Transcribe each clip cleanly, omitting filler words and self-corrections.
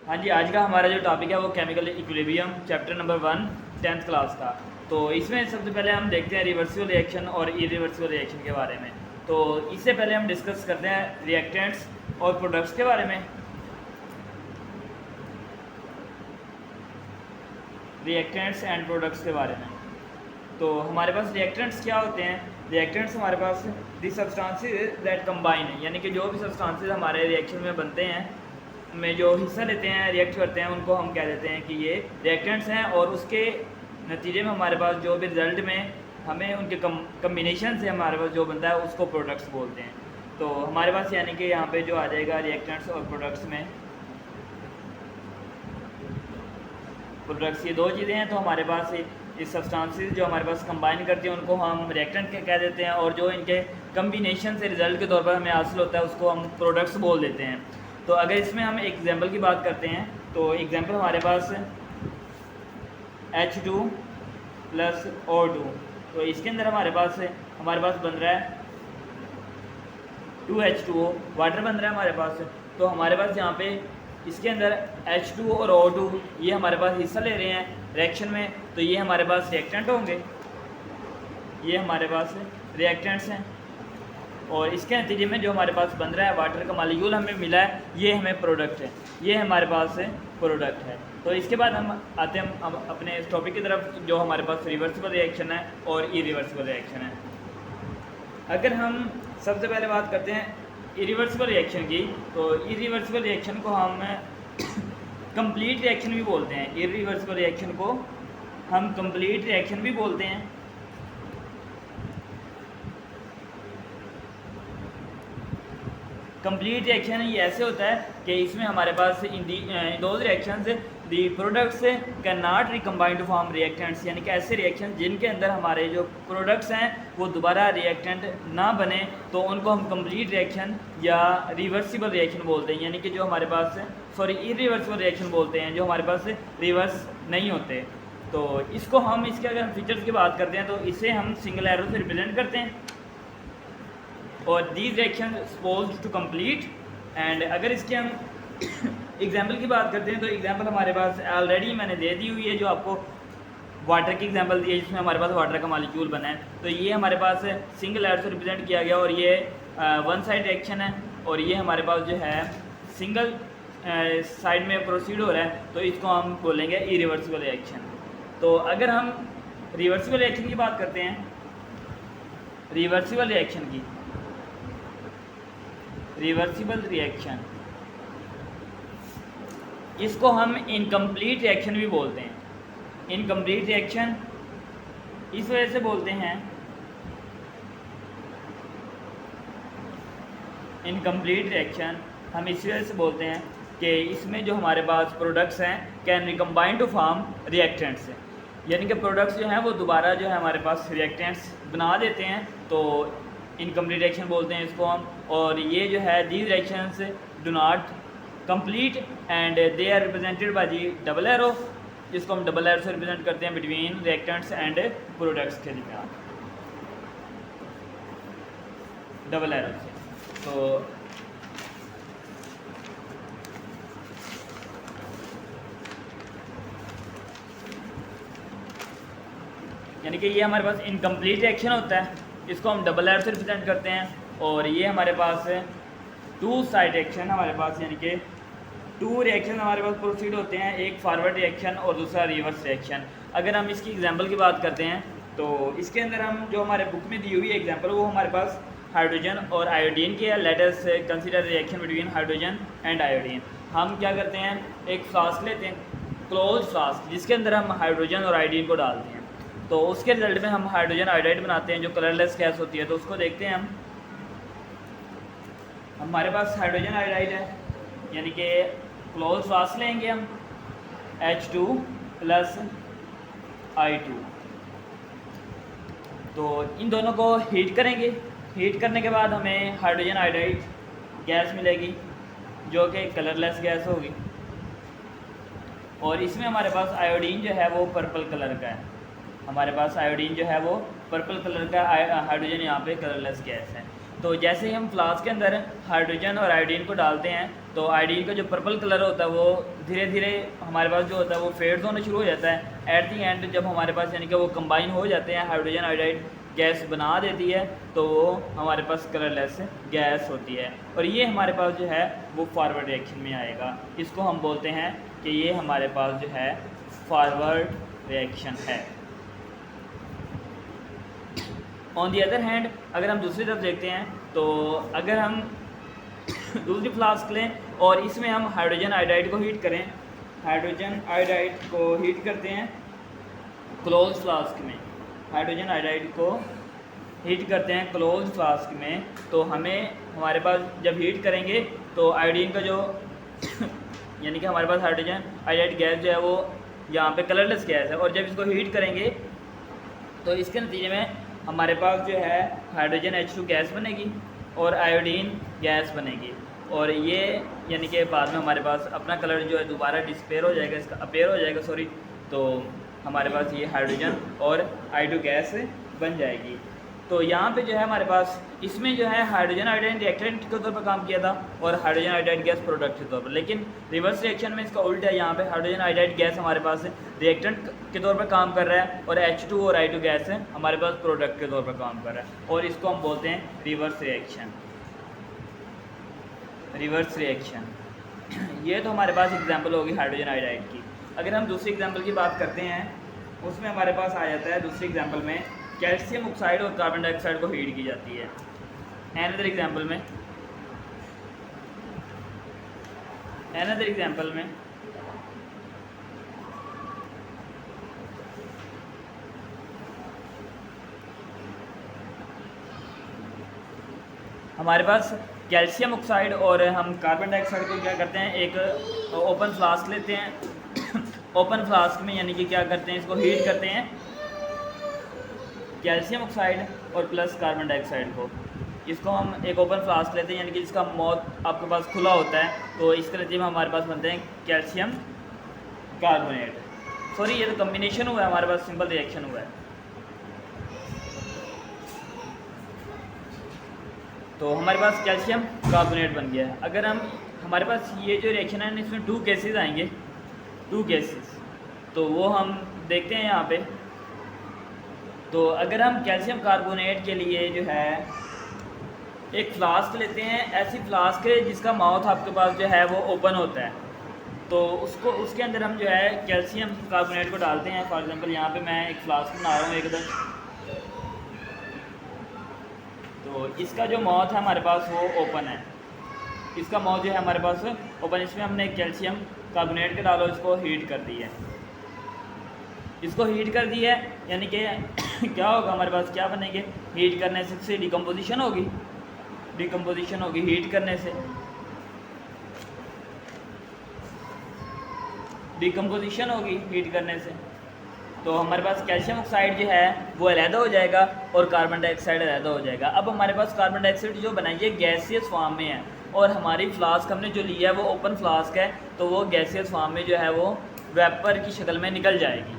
हाँ जी, आज का हमारा जो टॉपिक है वो chemical equilibrium chapter number 1 10th class का। तो इसमें सबसे पहले हम देखते हैं रिवर्सिबल रिएक्शन और इरिवर्सिबल रिएक्शन के बारे में। तो इससे पहले हम डिस्कस करते हैं रिएक्टेंट्स और प्रोडक्ट्स के बारे में। रिएक्टेंट्स एंड प्रोडक्ट्स के बारे में। तो हमारे पास रिएक्टेंट्स क्या होते हैं? रिएक्टेंट्स हमारे पास दी सब्सटेंसेस दैट कंबाइन है, यानी कि जो भी सब्सटेंसेस हमारे रिएक्शन में बनते हैं, में जो हिस्सा लेते हैं, रिएक्ट करते हैं, उनको हम कह देते हैं कि ये रिएक्टेंट्स हैं। और उसके नतीजे में हमारे पास जो भी रिजल्ट में हमें उनके कम्बिनेशन से हमारे पास जो बनता है उसको प्रोडक्ट्स बोलते हैं। तो हमारे पास यानी कि यहाँ पे जो आ जाएगा रिएक्टेंट्स और प्रोडक्ट्स में, प्रोडक्ट्स ये दो चीज़ें हैं। तो हमारे पास इस सब्सटेंसेस जो हमारे पास कंबाइन करती हैं उनको हम रिएक्टेंट के कह देते हैं, और जो इनके कम्बिनेशन से रिजल्ट के तौर पर हमें हासिल होता है उसको हम प्रोडक्ट्स बोल देते हैं। तो अगर इसमें हम एक एग्जांपल की बात करते हैं तो एग्जांपल हमारे पास H2 प्लस O2। तो इसके अंदर हमारे पास बन रहा है 2H2O, वाटर बन रहा है हमारे पास। तो हमारे पास यहाँ पे इसके अंदर H2 और O2 ये हमारे पास हिस्सा ले रहे हैं रिएक्शन में, तो ये हमारे पास रिएक्टेंट होंगे, ये हमारे पास रिएक्टेंट्स हैं। और इसके नतीजे में जो हमारे पास बन रहा है वाटर का मालिक्यूल हमें मिला है, ये हमें प्रोडक्ट है, ये हमारे पास प्रोडक्ट है। तो इसके बाद हम आते हैं हम अपने इस टॉपिक की तरफ जो हमारे पास रिवर्सिबल रिएक्शन है और इरिवर्सिबल रिएक्शन है। अगर हम सबसे पहले बात करते हैं इरिवर्सिबल रिएक्शन की, तो इरिवर्सिबल रिएक्शन को हम कंप्लीट रिएक्शन भी बोलते हैं। इरिवर्सिबल रिएक्शन को हम कंप्लीट रिएक्शन भी बोलते हैं। कंप्लीट रिएक्शन ये ऐसे होता है कि इसमें हमारे पास in those reactions the products can not recombine to form reactants, यानी कि ऐसे रिएक्शन जिनके अंदर हमारे जो प्रोडक्ट्स हैं वो दोबारा रिएक्टेंट ना बने, तो उनको हम कंप्लीट रिएक्शन या रिवर्सिबल रिएक्शन बोलते हैं। यानी कि जो हमारे पास इरिवर्सिबल रिएक्शन बोलते हैं, जो हमारे पास रिवर्स नहीं होते। तो इसको हम इसके अगर फीचर्स की बात करते हैं तो इसे हम सिंगल एरो से रिप्रेजेंट करते हैं, और these reaction supposed to complete. And अगर इसके हम एग्जाम्पल की बात करते हैं तो एग्जाम्पल हमारे पास ऑलरेडी मैंने दे दी हुई है, जो आपको वाटर की एग्जाम्पल दी है जिसमें हमारे पास वाटर का मॉलिक्यूल बना है। तो ये हमारे पास सिंगल एरो से रिप्रेजेंट किया गया, और ये वन साइड रिएक्शन है, और ये हमारे पास जो है सिंगल साइड में प्रोसीड हो रहा है, तो इसको हम बोलेंगे इरिवर्सिबल रिएक्शन। तो अगर हम रिवर्सिबल रिएक्शन की बात करते हैं, रिवर्सिबल रिएक्शन की, रिवर्सिबल रिएक्शन इसको हम इनकम्प्लीट रिएक्शन भी बोलते हैं। इनकम्प्लीट रिएक्शन इस वजह से बोलते हैं, इनकम्प्लीट रिएक्शन हम इस वजह से बोलते हैं कि इसमें जो हमारे पास प्रोडक्ट्स हैं can recombine to form reactants, यानी कि प्रोडक्ट्स जो हैं वो दोबारा जो है हमारे पास रिएक्टेंट्स बना देते हैं, तो इनकम्प्लीट रिएक्शन बोलते हैं इसको हम। और ये जो है these reactions do not complete and they are represented by the double arrow, जिसको हम डबल एरो से रिप्रेजेंट करते हैं बिटवीन रिएक्टेंट्स एंड प्रोडक्ट्स के दरमियान, डबल एरो से। तो यानी कि ये हमारे पास इनकम्प्लीट रिएक्शन होता है, इसको हम डबल एरो से रिप्रेजेंट करते हैं। और ये हमारे पास टू साइड रिएक्शन हमारे पास, यानी कि टू रिएक्शन हमारे पास प्रोसीड होते हैं, एक फॉरवर्ड रिएक्शन और दूसरा रिवर्स रिएक्शन। अगर हम इसकी एग्जांपल की बात करते हैं तो इसके अंदर हम जो हमारे बुक में दी हुई है एग्जांपल, वो हमारे पास हाइड्रोजन और आयोडीन की है। Let us consider reaction between hydrogen and iodine. हम क्या करते हैं, एक फ्लास्क लेते हैं, क्लोज फ्लास्क, जिसके अंदर हम हाइड्रोजन और आयोडीन को डालते हैं। तो उसके रिजल्ट में हम हाइड्रोजन आयोडाइड बनाते हैं जो कलरलेस गैस होती है। तो उसको देखते हैं हम, हमारे पास हाइड्रोजन आयोडाइड है, यानी कि क्लोज फ्लास्क लेंगे हम H2 प्लस I2। तो इन दोनों को हीट करेंगे, हीट करने के बाद हमें हाइड्रोजन आयोडाइड गैस मिलेगी जो कि कलरलेस गैस होगी, और इसमें हमारे पास आयोडीन जो है वो पर्पल कलर का है। हमारे पास आयोडीन जो है वो पर्पल कलर का, हाइड्रोजन यहाँ पे कलरलेस गैस है। तो जैसे ही हम फ्लास्क के अंदर हाइड्रोजन और आयोडीन को डालते हैं तो आयोडीन का जो पर्पल कलर होता है वो धीरे धीरे हमारे पास जो होता है वो फेड्स होना शुरू हो जाता है। एट दी एंड जब हमारे पास यानी कि वो कंबाइन हो जाते हैं, हाइड्रोजन आयोडाइड गैस बना देती है, तो वो हमारे पास कलरलेस गैस होती है। और ये हमारे पास जो है वो फॉरवर्ड रिएक्शन में आएगा। इसको हम बोलते हैं कि ये हमारे पास जो है फॉरवर्ड रिएक्शन है। ऑन दी अदर हैंड अगर हम दूसरी तरफ देखते हैं, तो अगर हम दूसरी फ्लास्क लें और इसमें हम हाइड्रोजन आयोडाइड को हीट करें, हाइड्रोजन आयोडाइड को हीट करते हैं क्लोज फ्लास्क में, हाइड्रोजन आयोडाइड को हीट करते हैं क्लोज फ्लास्क में, तो हमें हमारे पास जब हीट करेंगे तो आयोडीन का जो यानी कि हमारे पास हाइड्रोजन आयोडाइड गैस जो है वो यहाँ पे कलरलेस गैस है, और जब इसको हीट करेंगे तो इसके नतीजे में हमारे पास जो है हाइड्रोजन H2 गैस बनेगी और आयोडीन गैस बनेगी, और ये यानी कि बाद में हमारे पास अपना कलर जो है दोबारा डिस्पेयर हो जाएगा, इसका अपेयर हो जाएगा सॉरी, तो हमारे पास ये हाइड्रोजन और I2 गैस बन जाएगी। तो यहाँ पे जो है हमारे पास इसमें जो है हाइड्रोजन आयोडाइड रिएक्टेंट के तौर पर काम किया था और हाइड्रोजन आयोडाइड गैस प्रोडक्ट के तौर पर, लेकिन रिवर्स रिएक्शन में इसका उल्टा है। यहाँ पे हाइड्रोजन आयोडाइड गैस हमारे पास रिएक्टेंट के तौर पर काम कर रहा है और H2 और I2 गैस हमारे पास प्रोडक्ट के तौर पर काम कर रहा है, और इसको हम बोलते हैं रिवर्स रिएक्शन। रिवर्स रिएक्शन ये तो हमारे पास एग्जाम्पल होगी हाइड्रोजन आयोडाइड की। अगर हम दूसरी एग्जाम्पल की बात करते हैं, उसमें हमारे पास आ जाता है दूसरी एग्जाम्पल में कैल्शियम ऑक्साइड और कार्बन डाइऑक्साइड को हीट की जाती है। अनदर एग्जाम्पल में हमारे पास कैल्शियम ऑक्साइड और हम कार्बन डाइऑक्साइड को क्या करते हैं, एक ओपन फ्लास्क लेते हैं ओपन फ्लास्क में यानी कि क्या करते हैं, इसको हीट करते हैं कैल्शियम ऑक्साइड और प्लस कार्बन डाइऑक्साइड को। इसको हम एक ओपन फ्लास्क लेते हैं यानी कि जिसका माउथ आपके पास खुला होता है, तो इसके नतीजे में हमारे पास बनते हैं कैल्शियम कार्बोनेट। सॉरी ये तो कम्बिनेशन हुआ है, हमारे पास सिंपल रिएक्शन हुआ है। तो हमारे पास कैल्शियम कार्बोनेट बन गया है। अगर हम हमारे पास ये जो रिएक्शन है इसमें 2 केसेस आएंगे, 2 केसेस, तो वो हम देखते हैं यहाँ पे। तो अगर हम कैल्शियम कार्बोनेट के लिए जो है एक फ्लास्क लेते हैं, ऐसी फ्लास्क है जिसका माउथ आपके पास जो है वो ओपन होता है, तो उसके अंदर हम जो है कैल्शियम कार्बोनेट को डालते हैं। फॉर एग्जांपल यहाँ पे मैं एक फ्लास्क बना रहा हूँ एकदम, तो इसका जो माउथ है हमारे पास वो ओपन है, इसका माउथ जो है हमारे पास ओपन, इसमें हमने कैल्शियम कार्बोनेट के डालो, इसको हीट कर दी है, इसको हीट कर दी है यानी कि क्या होगा हमारे पास, क्या बनेंगे, हीट करने से डिकम्पोजिशन होगी, हीट करने से डिकम्पोजिशन होगी, हीट करने से तो हमारे पास कैल्शियम ऑक्साइड जो है वो अलहदा हो जाएगा और कार्बन डाइऑक्साइड अलहदा हो जाएगा। अब हमारे पास कार्बन डाइऑक्साइड जो बनाई है गैसियस फॉर्म में है, और हमारी फ्लास्क हमने जो लिया है वो ओपन फ्लास्क है, तो वो गैसियस फॉर्म में जो है वो वेपर की शक्ल में निकल जाएगी।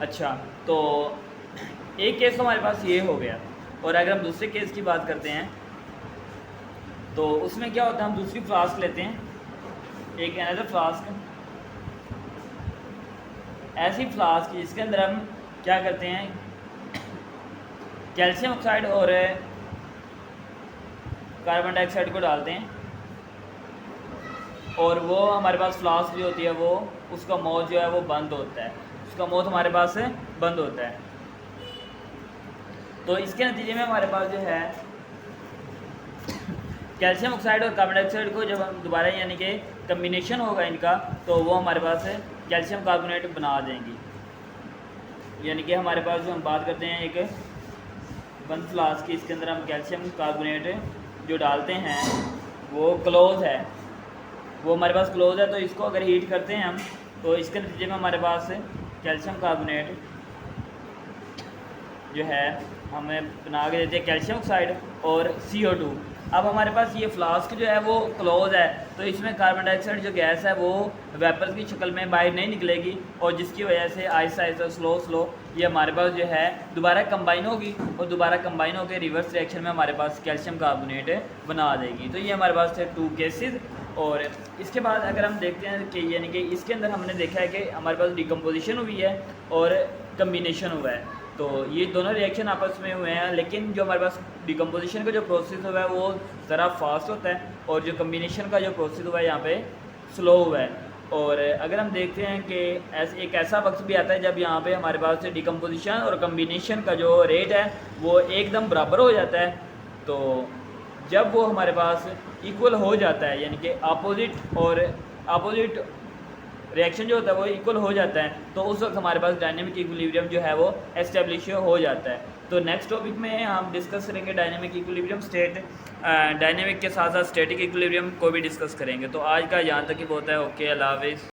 अच्छा, तो एक केस तो हमारे पास ये हो गया, और अगर हम दूसरे केस की बात करते हैं तो उसमें क्या होता है, हम दूसरी फ्लास्क लेते हैं, एक अनदर फ्लास्क, ऐसी फ्लास्क जिसके अंदर हम क्या करते हैं कैल्शियम ऑक्साइड और कार्बन डाइऑक्साइड को डालते हैं, और वो हमारे पास फ्लास्क जो होती है वो उसका माउथ जो है वो बंद होता है, उसका माउथ हमारे पास बंद होता है। तो इसके नतीजे में हमारे पास जो है कैल्शियम ऑक्साइड और कार्बन डाइऑक्साइड को जब हम दोबारा यानी कि कम्बिनेशन होगा इनका, तो वो हमारे पास कैल्शियम कार्बोनेट बना देंगी। यानी कि हमारे पास जो हम बात करते हैं एक बंद फ्लास्क की, इसके अंदर हम कैल्शियम कार्बोनेट जो डालते हैं वो क्लोज है, वो हमारे पास क्लोज है, तो इसको अगर हीट करते हैं हम तो इसके नतीजे में हमारे पास कैल्शियम कार्बोनेट जो है हमें बना के देते हैं कैल्शियम ऑक्साइड और CO2। अब हमारे पास ये फ्लास्क जो है वो क्लोज है, तो इसमें कार्बन डाइऑक्साइड जो गैस है वो वेपर्स की शक्ल में बाहर नहीं निकलेगी, और जिसकी वजह से आहिस्ता आहिस्ता स्लो ये हमारे पास जो है दोबारा कंबाइन होगी, और दोबारा कंबाइन होकर रिवर्स रिएक्शन में हमारे पास कैल्शियम कार्बोनेट बना देगी। तो ये हमारे पास थे 2 केसेस। और इसके बाद अगर हम देखते हैं कि यानी कि इसके अंदर हमने देखा है कि हमारे पास डिकम्पोजिशन हुई है और कम्बिनेशन हुआ है। तो ये दोनों रिएक्शन आपस में हुए हैं, लेकिन जो हमारे पास डिकम्पोजिशन का जो प्रोसेस हुआ है वो ज़रा फास्ट होता है और जो कम्बिनेशन का जो प्रोसेस हुआ है यहाँ पे स्लो हुआ है। और अगर हम देखते हैं कि एक ऐसा वक्त भी आता है जब यहाँ पे हमारे पास डिकम्पोजिशन और कम्बिनेशन का जो रेट है वो एकदम बराबर हो जाता है। तो जब वो हमारे पास इक्वल हो जाता है, यानी कि अपोजिट रिएक्शन जो होता है वो इक्वल हो जाता है, तो उस वक्त हमारे पास डायनेमिक इक्विलिब्रियम जो है वो एस्टेब्लिश हो जाता है। तो नेक्स्ट टॉपिक में हम डिस्कस करेंगे डायनेमिक इक्विलिब्रियम, डायनेमिक के साथ साथ स्टैटिक इक्विलिब्रियम को भी डिस्कस करेंगे। तो आज का यहाँ तक ही बहुत है। ओके, अल्लाह हाफिज़।